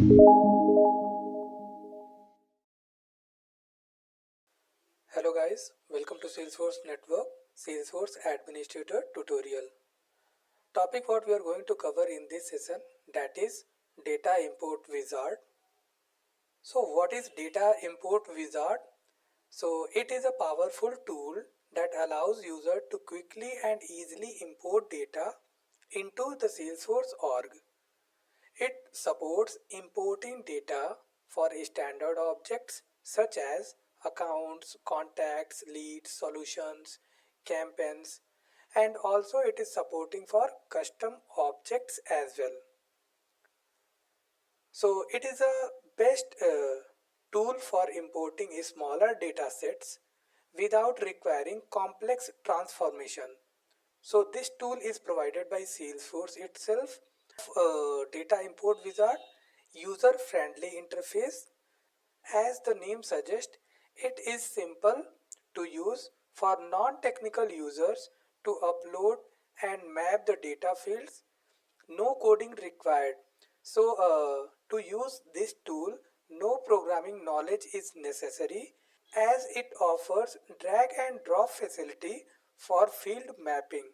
Hello guys, welcome to Salesforce Network Salesforce Administrator tutorial. Topic what we are going to cover in this session, that is data import wizard. So what is data import wizard? So it is a powerful tool that allows user to quickly and easily import data into the Salesforce org. It supports importing data for standard objects such as accounts, contacts, leads, solutions, campaigns, and also it is supporting for custom objects as well. So it is a best tool for importing smaller data sets without requiring complex transformation. So this tool is provided by Salesforce itself. Data import wizard, user friendly interface. As the name suggests, it is simple to use for non-technical users to upload and map the data fields. No coding required. So to use this tool, no programming knowledge is necessary, as it offers drag and drop facility for field mapping,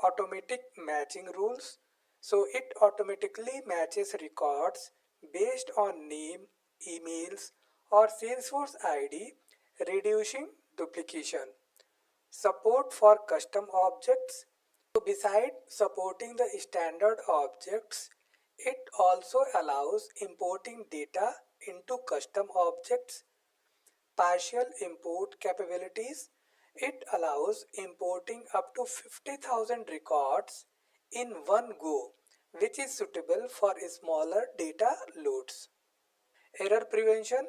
automatic matching rules. So it automatically matches records based on name, emails, or Salesforce ID, reducing duplication. Support for custom objects. So besides supporting the standard objects, it also allows importing data into custom objects. Partial import capabilities. It allows importing up to 50,000 records in one go, which is suitable for smaller data loads. Error prevention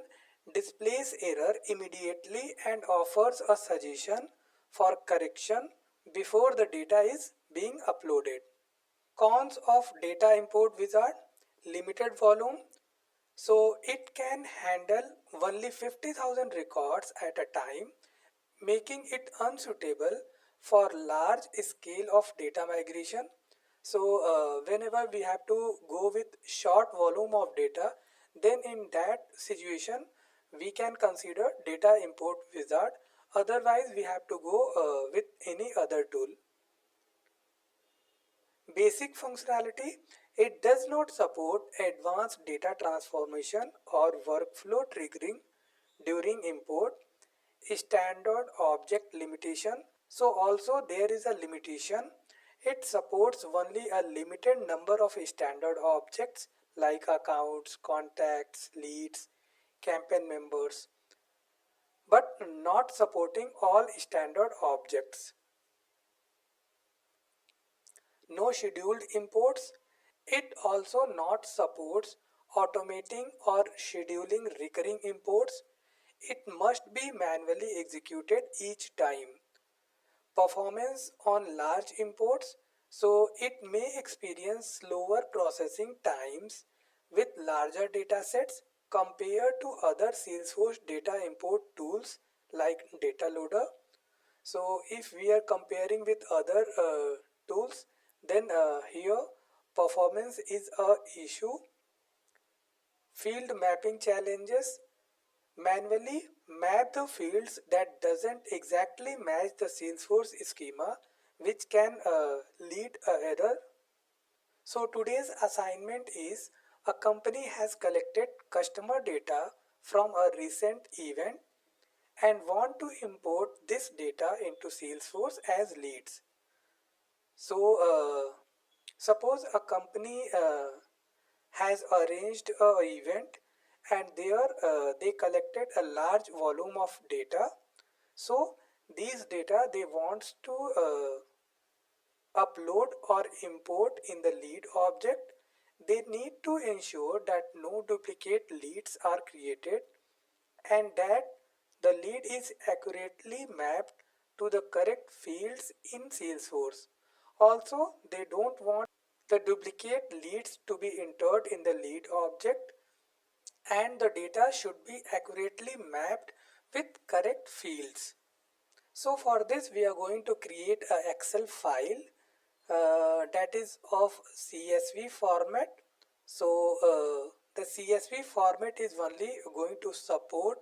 displays error immediately and offers a suggestion for correction before the data is being uploaded. Cons of data import wizard: limited volume. So it can handle only 50,000 records at a time, making it unsuitable for large scale of data migration. So whenever we have to go with short volume of data, then in that situation we can consider data import wizard. Otherwise we have to go with any other tool. Basic functionality: it does not support advanced data transformation or workflow triggering during import. Standard object limitation. So also there is a limitation. It supports only a limited number of standard objects like accounts, contacts, leads, campaign members, but not supporting all standard objects. No scheduled imports. It also not supports automating or scheduling recurring imports. It must be manually executed each time. Performance on large imports. So it may experience slower processing times with larger data sets compared to other Salesforce data import tools like data loader. So if we are comparing with other tools, then here performance is a issue. Field mapping challenges: manually map the fields that doesn't exactly match the Salesforce schema, which can lead a error. So today's assignment is: a company has collected customer data from a recent event and want to import this data into Salesforce as leads. So suppose a company has arranged a event, and there they collected a large volume of data. So these data they want to upload or import in the lead object. They need to ensure that no duplicate leads are created and that the lead is accurately mapped to the correct fields in Salesforce. Also, they don't want the duplicate leads to be entered in the lead object, and the data should be accurately mapped with correct fields. So for this we are going to create an Excel file that is of CSV format. So the the CSV format is only going to support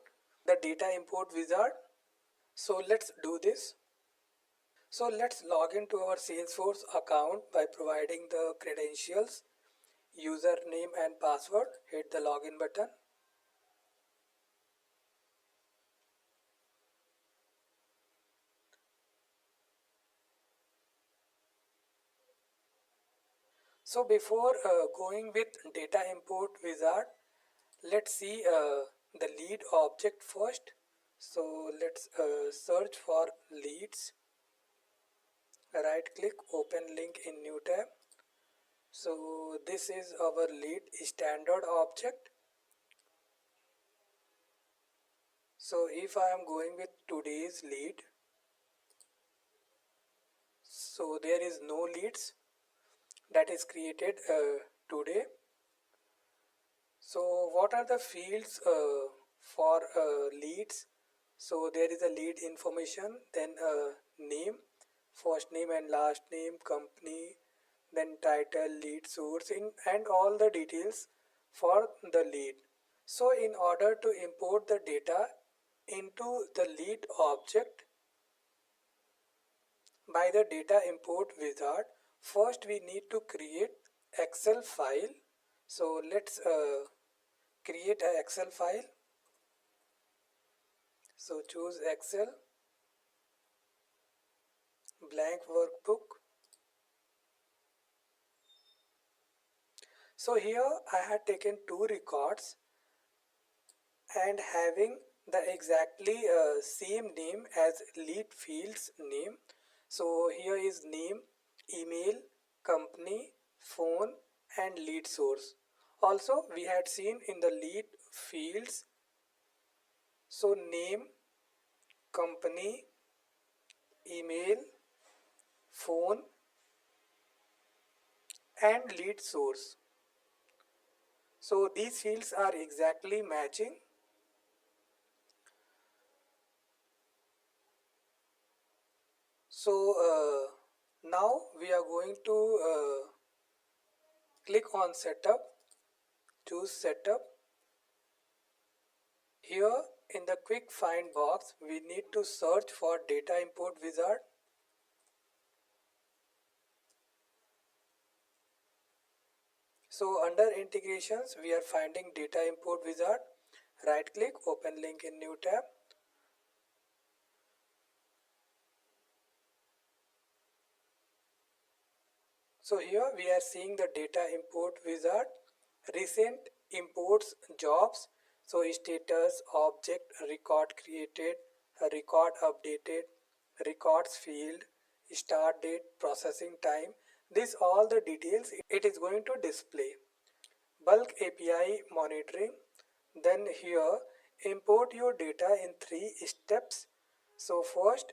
the data import wizard. So let's do this. So let's log into our Salesforce account by providing the credentials, username and password. Hit the login button. So before going with data import wizard, let's see the lead object first. So let's search for leads. Right click, open link in new tab. So this is our lead standard object. So if I am going with today's lead, so there is no leads that is created today. So what are the fields for leads? So there is a lead information, then name, first name and last name, company, then title, lead source, and all the details for the lead. So in order to import the data into the lead object by the data import wizard, first we need to create Excel file. So let's create an Excel file. So choose Excel, blank workbook. So here I had taken two records and having the exactly same name as lead fields name. So here is name, email, company, phone and lead source. Also we had seen in the lead fields, so name, company, email, phone and lead source. So these fields are exactly matching. So now we are going to click on setup, choose setup. Here in the quick find box we need to search for data import wizard. So under integrations we are finding data import wizard. Right click, open link in new tab. So here we are seeing the data import wizard, recent imports jobs. So status, object, record created, record updated, records field, start date, processing time. These all the details it is going to display. Bulk API monitoring. Then here import your data in 3 steps. So first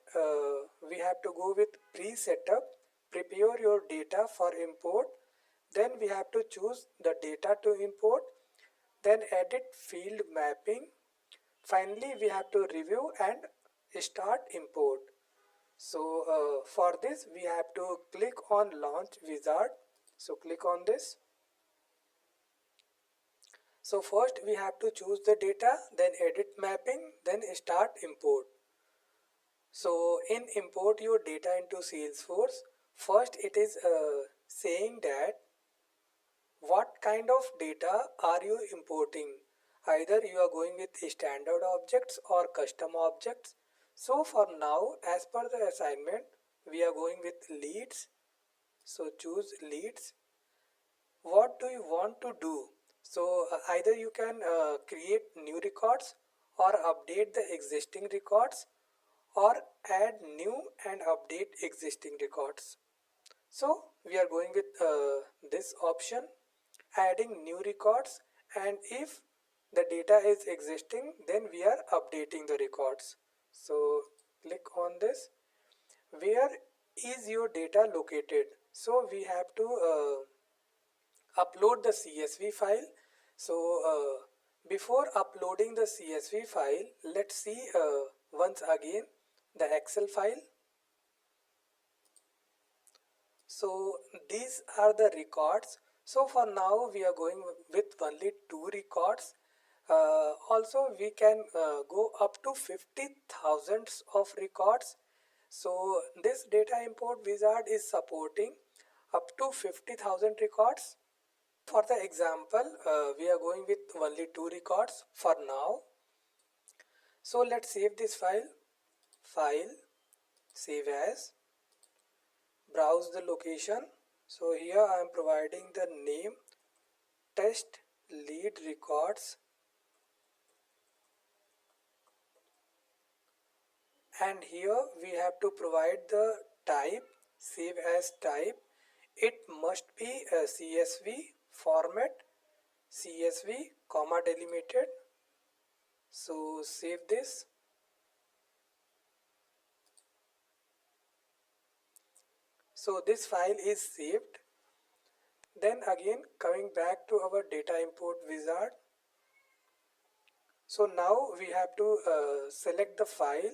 we have to go with pre-setup, prepare your data for import. Then we have to choose the data to import, then edit field mapping. Finally we have to review and start import. So for this we have to click on launch wizard. So click on this. So first we have to choose the data, then edit mapping, then start import. So in import your data into Salesforce, first it is saying that what kind of data are you importing. Either you are going with standard objects or custom objects. So for now, as per the assignment, we are going with leads. So choose leads. What do you want to do? So either you can create new records or update the existing records or add new and update existing records. So we are going with this option, adding new records, and if the data is existing then we are updating the records. So click on this. Where is your data located? So we have to upload the CSV file. So before uploading the CSV file, let's see once again the Excel file. So these are the records. So for now we are going with only 2 records. Also we can go up to 50,000 of records. So this data import wizard is supporting up to 50,000 records. For the example, we are going with only 2 records for now. So let's save this file, save as, browse the location. So here I am providing the name test lead records, and here we have to provide the type, save as type. It must be a CSV format, CSV comma delimited. So save this. So this file is saved. Then again coming back to our data import wizard. So now we have to select the file.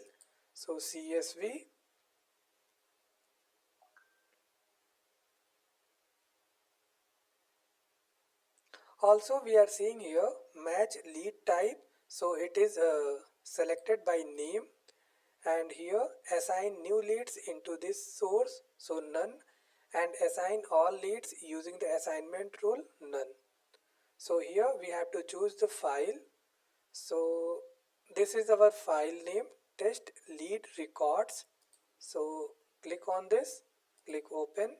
So CSV. Also we are seeing here match lead type. So it is selected by name, and here assign new leads into this source, so none, and assign all leads using the assignment rule, none. So here we have to choose the file. So this is our file name, test lead records. So click on this, click open,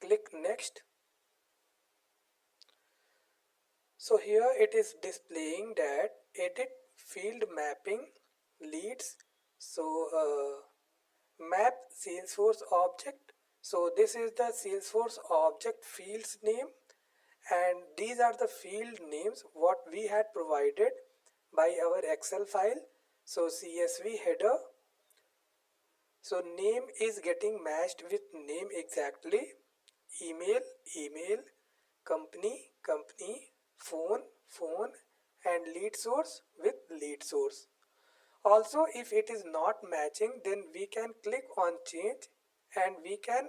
click next. So here it is displaying that edit field mapping leads. So map Salesforce object. So this is the Salesforce object fields name, and these are the field names what we had provided by our Excel file. So CSV header. So name is getting matched with name exactly. Email, email, company, company, phone, phone, and lead source with lead source. Also, if it is not matching, then we can click on change and we can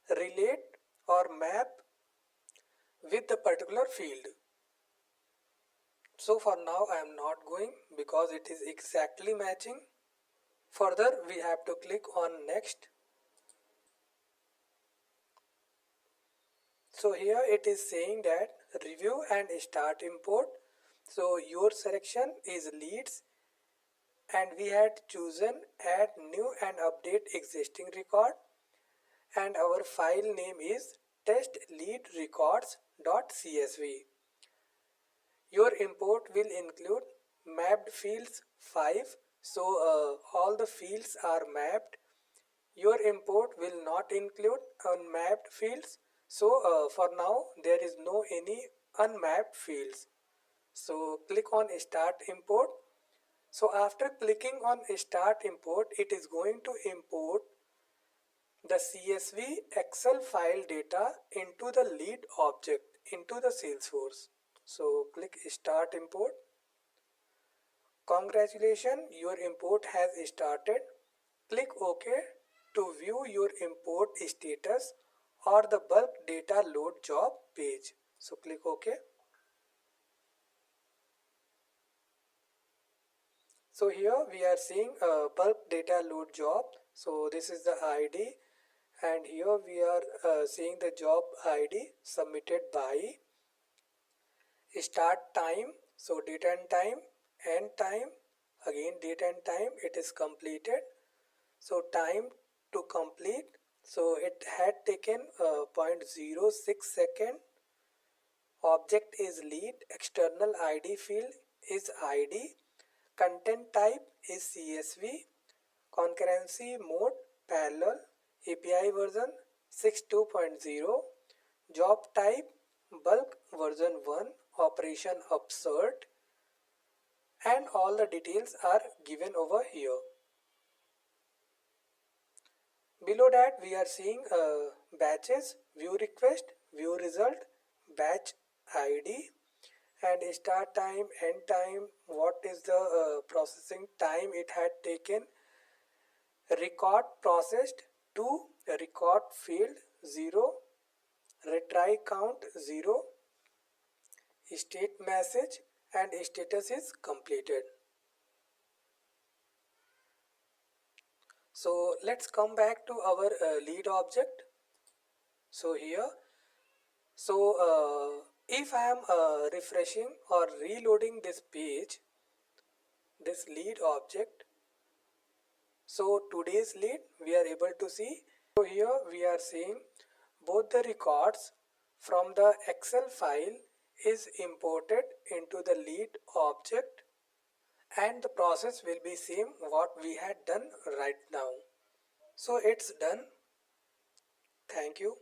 relate or map with the particular field. So for now I am not going because it is exactly matching. Further we have to click on next. So here it is saying that review and start import. So your selection is leads, and we had chosen add new and update existing record, and our file name is testleadrecords.csv. Your import will include mapped fields 5. So all the fields are mapped. Your import will not include unmapped fields. So for now there is no any unmapped fields. So click on start import. So after clicking on start import, it is going to import the CSV Excel file data into the lead object into the Salesforce. So click start import. Congratulations, your import has started. Click OK to view your import status or the bulk data load job page. So click OK. So here we are seeing bulk data load job. So this is the ID, and here we are seeing the job ID submitted by start time. So date and time, end time, again date and time, it is completed. So time to complete, so it had taken 0.06 second. Object is lead, external ID field is ID, content type is CSV, concurrency mode parallel, API version 6.2.0, job type bulk version 1, operation absurd, and all the details are given over here. Below that we are seeing batches, view request, view result, batch ID, and start time, end time, what is the processing time it had taken, record processed to record field 0, retry count 0, state message, and status is completed. So let's come back to our lead object. So here, if I am refreshing or reloading this page, this lead object, so today's lead we are able to see. So here we are seeing both the records from the Excel file is imported into the lead object, and the process will be same what we had done right now. So it's done. Thank you.